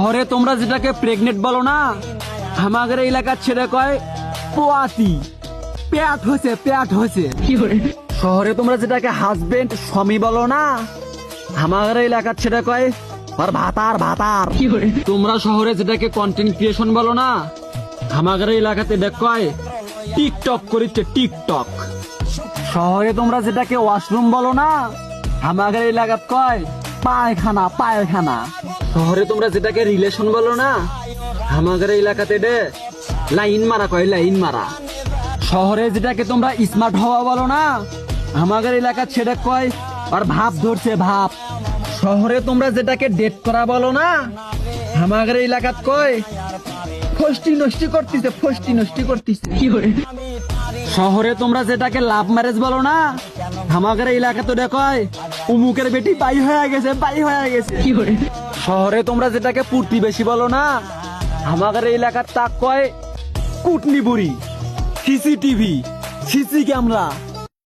শহরে তোমরা যেটাকে প্রেগনেন্ট বলো না, আমাদের এলাকার ছেলে কয় পোয়াতি, পেট হয়েছে পেট হয়েছে। শহরে তোমরা যেটাকে হাজবেন্ড স্বামী বলো না, আমাদের এলাকার ছেলে কয় আর ভাতার ভাতার। তোমরা শহরে যেটাকে কন্টেন্ট ক্রিয়েশন বলো না, আমাদের এলাকাতে দেখ কয় টিকটক করিচ্ছে টিকটক। শহরে তোমরা যেটাকে ওয়াশরুম বলো না, আমাদের এলাকাত কয় পায়খানা পায়খানা। শহরে তোমরা যেটাকে রিলেশন বলো না, আমাদের এলাকাতে দে লাইন মারা কয় লাইন মারা। শহরে যেটাকে তোমরা স্মার্ট হওয়া বলো না, আমাদের এলাকার ছেড়ে কয় আর ভাব ধরছে ভাব। শহরে তোমরা যেটাকে ডেট করা বলো না, আমাদের এলাকাত কয় ফষ্টি নষ্টি করতেছে ফষ্টি নষ্টি করতেছে। শহরে তোমরা যেটাকে লাভ ম্যারেজ বলো না, আমাদের এলাকাতে কয় উমুকের বেটি বাই হয়ে গেছে বাই হয়ে গেছে। শহরে তোমরা যেটাকে প্রতিবেশী বলো না, আমাদের এলাকার তাক কয় কুটনি বুড়ি, সিসিটিভি, সিসি ক্যামেরা।